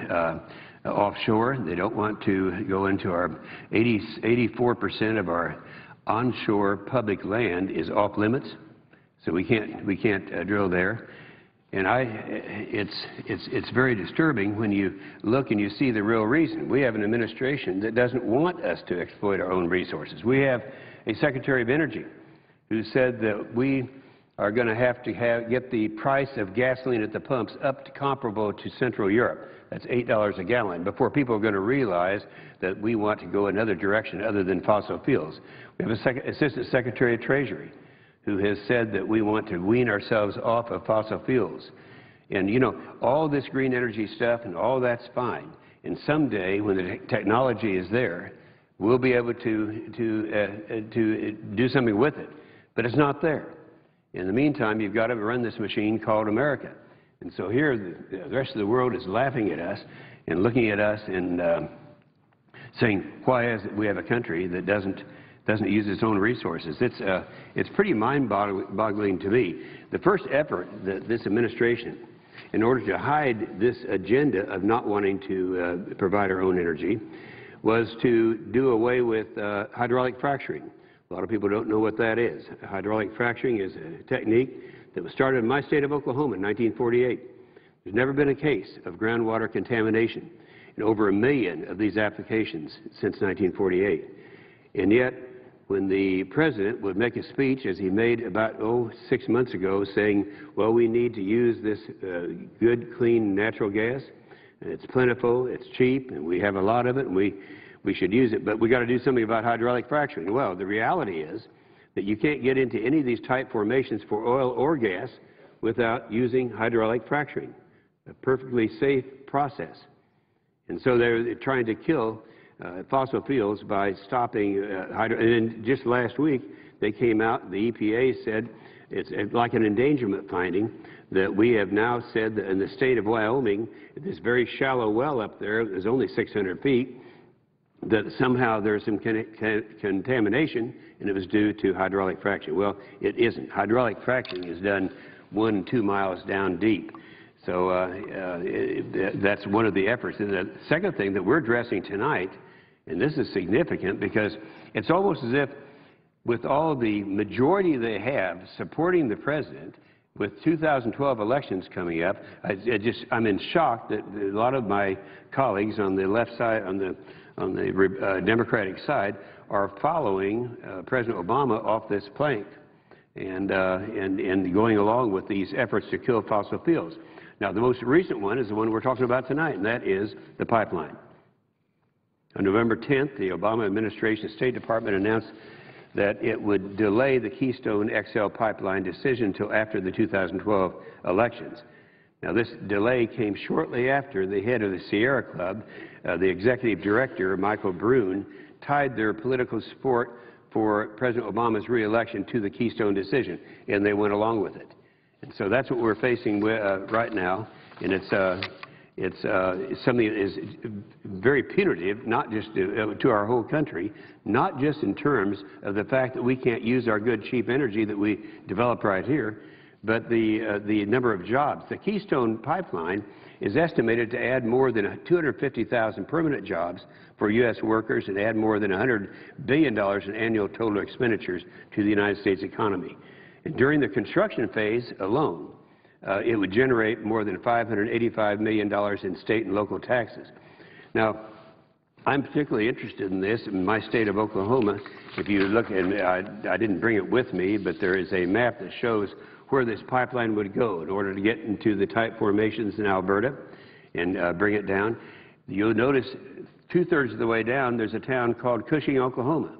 offshore. They don't want to go into our 84% of our onshore public land is off limits, so we can't drill there. And it's very disturbing when you look and you see the real reason. We have an administration that doesn't want us to exploit our own resources. We have a Secretary of Energy who said that we are going to have to get the price of gasoline at the pumps up to comparable to Central Europe. That's $8 a gallon, before people are going to realize that we want to go another direction other than fossil fuels. We have an Assistant Secretary of Treasury who has said that we want to wean ourselves off of fossil fuels. And, you know, all this green energy stuff and all that's fine. And someday, when the technology is there, we'll be able to do something with it. But it's not there. In the meantime, you've got to run this machine called America. And so here, the rest of the world is laughing at us and looking at us and saying, why is it we have a country that doesn't use its own resources? It's pretty mind-boggling to me. The first effort that this administration, in order to hide this agenda of not wanting to provide our own energy, was to do away with hydraulic fracturing. A lot of people don't know what that is. Hydraulic fracturing is a technique that was started in my state of Oklahoma in 1948. There's never been a case of groundwater contamination in over 1 million of these applications since 1948. And yet, when the president would make a speech, as he made about 6 months ago, saying, well, we need to use this good, clean natural gas, and it's plentiful, it's cheap, and we have a lot of it, and we should use it, but we got to do something about hydraulic fracturing. Well, the reality is that you can't get into any of these tight formations for oil or gas without using hydraulic fracturing, a perfectly safe process. And so they're trying to kill fossil fuels by stopping and then just last week they came out, the EPA said it's like an endangerment finding that we have now said that in the state of Wyoming, this very shallow well up there is only 600 feet, that somehow there's some contamination and it was due to hydraulic fracturing. Well, it isn't. Hydraulic fracturing is done 1 and 2 miles down deep. So that's one of the efforts. And the second thing that we're addressing tonight, and this is significant because it's almost as if with all the majority they have supporting the president, with 2012 elections coming up, I'm in shock that a lot of my colleagues on the left side, on the Democratic side, are following President Obama off this plank and going along with these efforts to kill fossil fuels. Now, the most recent one is the one we're talking about tonight, and that is the pipeline. On November 10th, the Obama administration State Department announced that it would delay the Keystone XL pipeline decision until after the 2012 elections. Now, this delay came shortly after the head of the Sierra Club, the executive director, Michael Brune, tied their political support for President Obama's re-election to the Keystone decision, and they went along with it. And so that's what we're facing right now, and it's something that is very punitive, not just to our whole country, not just in terms of the fact that we can't use our good, cheap energy that we develop right here, but the number of jobs. The Keystone Pipeline is estimated to add more than 250,000 permanent jobs for U.S. workers and add more than $100 billion in annual total expenditures to the United States economy. And during the construction phase alone, it would generate more than $585 million in state and local taxes. Now, I'm particularly interested in this in my state of Oklahoma. If you look, and I didn't bring it with me, but there is a map that shows where this pipeline would go in order to get into the tight formations in Alberta and bring it down. You'll notice two-thirds of the way down, there's a town called Cushing, Oklahoma.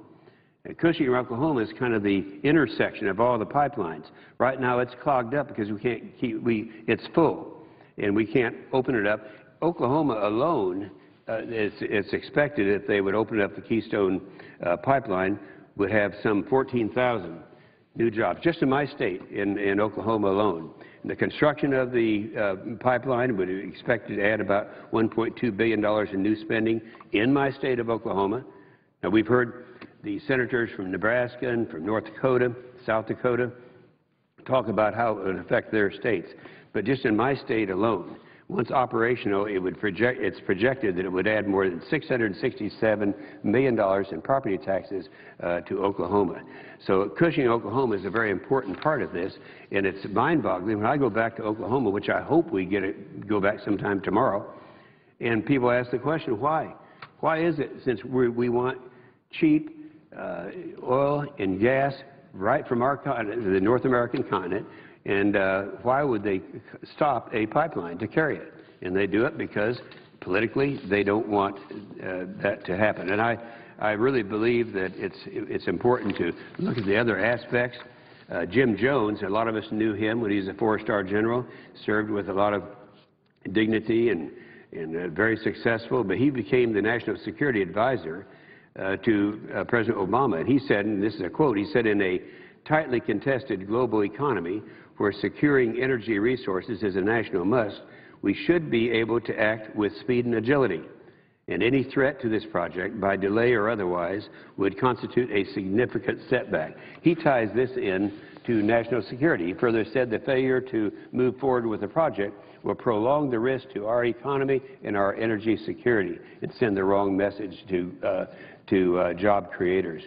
And Cushing, Oklahoma is kind of the intersection of all the pipelines. Right now it's clogged up because we can't it's full, and we can't open it up. Oklahoma alone, it's expected if they would open up the Keystone pipeline, would have some 14,000 new jobs, just in my state, in Oklahoma alone. And the construction of the pipeline would be expected to add about $1.2 billion in new spending in my state of Oklahoma. Now, we've heard the senators from Nebraska and from North Dakota, South Dakota, talk about how it would affect their states. But just in my state alone, once operational, it's projected that it would add more than $667 million in property taxes to Oklahoma. So Cushing, Oklahoma is a very important part of this, and it's mind-boggling. When I go back to Oklahoma, which I hope we go back sometime tomorrow, and people ask the question, why? Why is it, since we want cheap oil and gas right from our continent, the North American continent, and why would they stop a pipeline to carry it? And they do it because politically they don't want that to happen. And I really believe that it's important to look at the other aspects. Jim Jones, a lot of us knew him when he was a four-star general, served with a lot of dignity and very successful, but he became the national security advisor to President Obama. And he said, and this is a quote, he said, in a tightly contested global economy where securing energy resources is a national must, we should be able to act with speed and agility. And any threat to this project, by delay or otherwise, would constitute a significant setback. He ties this in to national security. He further said the failure to move forward with the project will prolong the risk to our economy and our energy security and send the wrong message to job creators.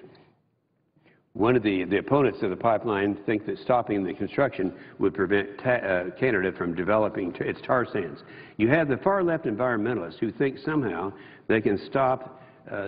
One of the opponents of the pipeline think that stopping the construction would prevent Canada from developing its tar sands. You have the far-left environmentalists who think somehow they can stop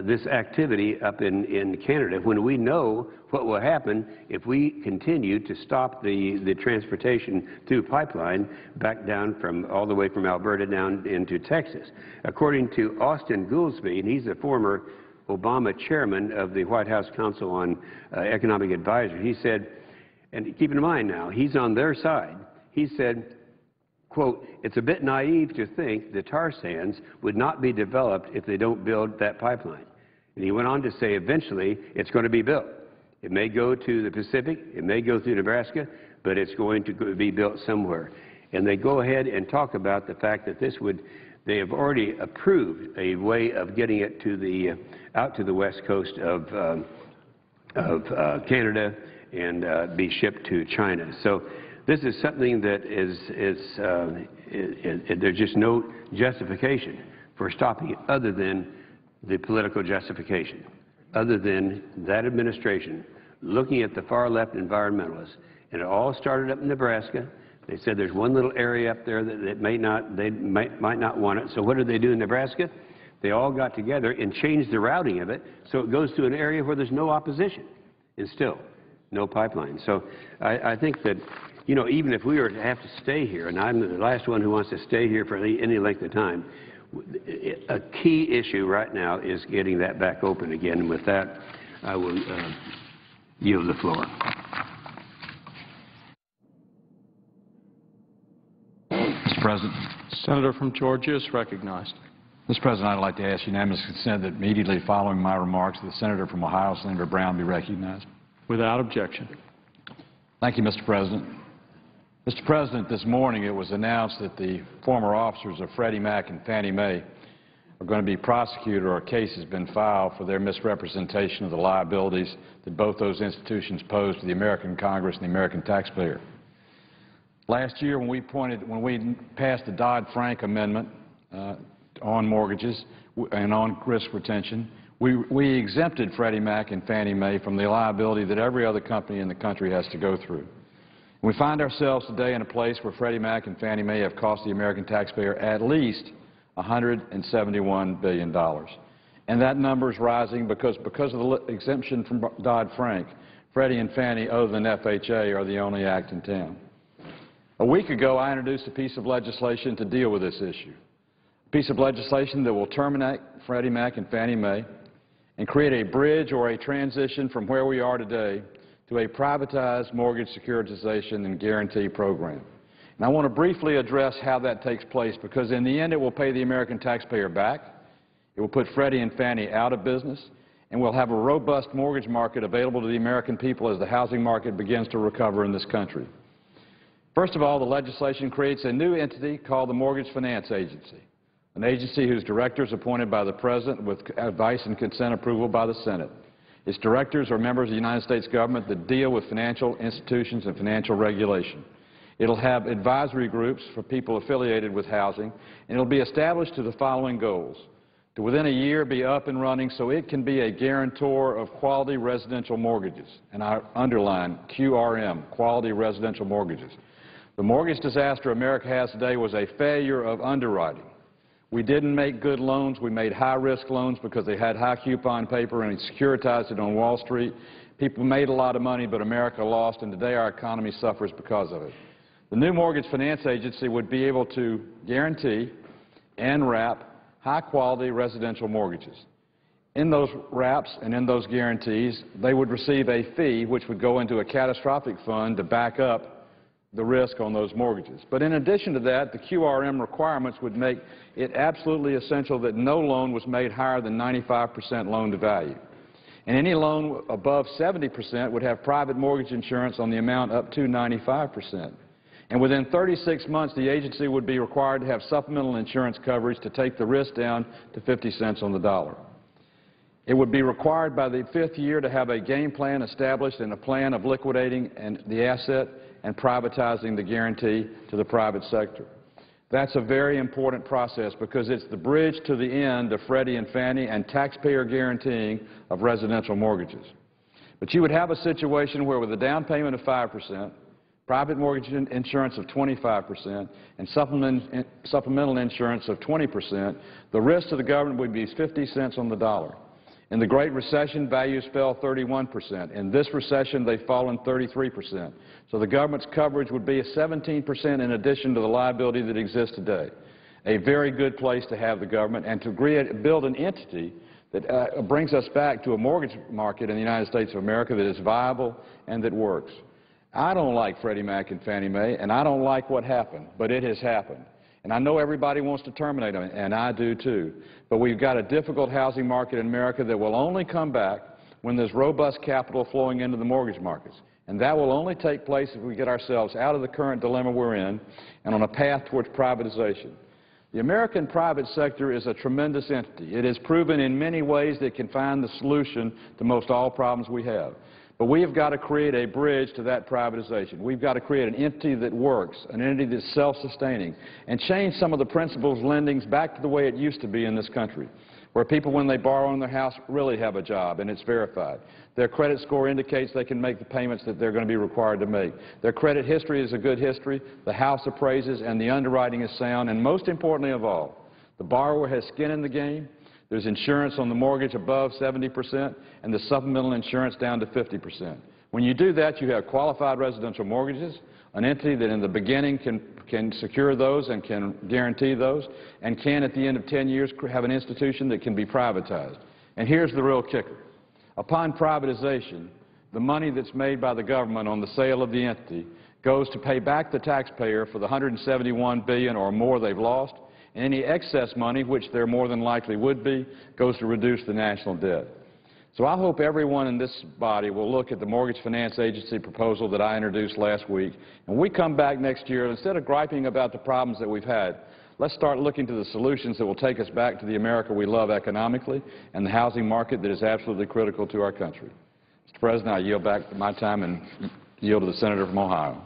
this activity up in Canada when we know what will happen if we continue to stop the transportation through pipeline back down all the way from Alberta down into Texas. According to Austin Goolsbee, and he's a former Obama chairman of the White House Council on Economic Advisors, he said, and keep in mind now, he's on their side, he said, quote, it's a bit naive to think the tar sands would not be developed if they don't build that pipeline. And he went on to say eventually it's going to be built. It may go to the Pacific, it may go through Nebraska, but it's going to be built somewhere. And they go ahead and talk about the fact that they have already approved a way of getting it to out to the west coast of Canada and be shipped to China. So this is something that there's just no justification for stopping it other than the political justification, other than that administration looking at the far-left environmentalists. And it all started up in Nebraska. They said there's one little area up there that they might not want it. So what did they do in Nebraska? They all got together and changed the routing of it so it goes to an area where there's no opposition and still no pipeline. So I think that, you know, even if we were to have to stay here, and I'm the last one who wants to stay here for any length of time, a key issue right now is getting that back open again. And with that, I will yield the floor. Mr. President. Senator from Georgia is recognized. Mr. President, I'd like to ask unanimous consent that immediately following my remarks, the senator from Ohio, Senator Brown, be recognized. Without objection. Thank you, Mr. President. Mr. President, this morning it was announced that the former officers of Freddie Mac and Fannie Mae are going to be prosecuted, or a case has been filed for their misrepresentation of the liabilities that both those institutions pose to the American Congress and the American taxpayer. Last year, when we passed the Dodd-Frank Amendment on mortgages and on risk retention, we exempted Freddie Mac and Fannie Mae from the liability that every other company in the country has to go through. We find ourselves today in a place where Freddie Mac and Fannie Mae have cost the American taxpayer at least $171 billion. And that number is rising because of the exemption from Dodd-Frank. Freddie and Fannie, other than FHA, are the only act in town. A week ago, I introduced a piece of legislation to deal with this issue, a piece of legislation that will terminate Freddie Mac and Fannie Mae and create a bridge or a transition from where we are today to a privatized mortgage securitization and guarantee program. And I want to briefly address how that takes place, because in the end it will pay the American taxpayer back, it will put Freddie and Fannie out of business, and we'll have a robust mortgage market available to the American people as the housing market begins to recover in this country. First of all, the legislation creates a new entity called the Mortgage Finance Agency, an agency whose directors are appointed by the President with advice and consent approval by the Senate. Its directors are members of the United States government that deal with financial institutions and financial regulation. It'll have advisory groups for people affiliated with housing, and it'll be established to the following goals: to within a year be up and running so it can be a guarantor of quality residential mortgages, and I underline QRM, quality residential mortgages. The mortgage disaster America has today was a failure of underwriting. We didn't make good loans. We made high-risk loans because they had high coupon paper and securitized it on Wall Street. People made a lot of money, but America lost, and today our economy suffers because of it. The new Mortgage Finance Agency would be able to guarantee and wrap high-quality residential mortgages. In those wraps and in those guarantees, they would receive a fee which would go into a catastrophic fund to back up the risk on those mortgages. But in addition to that, the QRM requirements would make it absolutely essential that no loan was made higher than 95% loan-to-value. And any loan above 70% would have private mortgage insurance on the amount up to 95%. And within 36 months, the agency would be required to have supplemental insurance coverage to take the risk down to 50 cents on the dollar. It would be required by the 5th year to have a game plan established and a plan of liquidating the asset and privatizing the guarantee to the private sector. That's a very important process because it's the bridge to the end of Freddie and Fannie and taxpayer guaranteeing of residential mortgages. But you would have a situation where with a down payment of 5%, private mortgage insurance of 25%, and supplemental insurance of 20%, the risk to the government would be 50 cents on the dollar. In the Great Recession, values fell 31%. In this recession, they've fallen 33%. So the government's coverage would be 17% in addition to the liability that exists today. A very good place to have the government and to build an entity that brings us back to a mortgage market in the United States of America that is viable and that works. I don't like Freddie Mac and Fannie Mae, and I don't like what happened, but it has happened. And I know everybody wants to terminate them, and I do too. But we've got a difficult housing market in America that will only come back when there's robust capital flowing into the mortgage markets. And that will only take place if we get ourselves out of the current dilemma we're in and on a path towards privatization. The American private sector is a tremendous entity. It has proven in many ways that it can find the solution to most all problems we have. But we have got to create a bridge to that privatization. We've got to create an entity that works, an entity that's self-sustaining, and change some of the principles of lending back to the way it used to be in this country, where people, when they borrow on their house, really have a job, and it's verified. Their credit score indicates they can make the payments that they're going to be required to make. Their credit history is a good history, the house appraises, and the underwriting is sound, and most importantly of all, the borrower has skin in the game. There's insurance on the mortgage above 70% and the supplemental insurance down to 50%. When you do that, you have qualified residential mortgages, an entity that in the beginning can secure those and can guarantee those, and can at the end of 10 years have an institution that can be privatized. And here's the real kicker. Upon privatization, the money that's made by the government on the sale of the entity goes to pay back the taxpayer for the $171 billion or more they've lost, and any excess money, which there more than likely would be, goes to reduce the national debt. So I hope everyone in this body will look at the Mortgage Finance Agency proposal that I introduced last week. And when we come back next year, instead of griping about the problems that we've had, let's start looking to the solutions that will take us back to the America we love economically and the housing market that is absolutely critical to our country. Mr. President, I yield back my time and yield to the Senator from Ohio.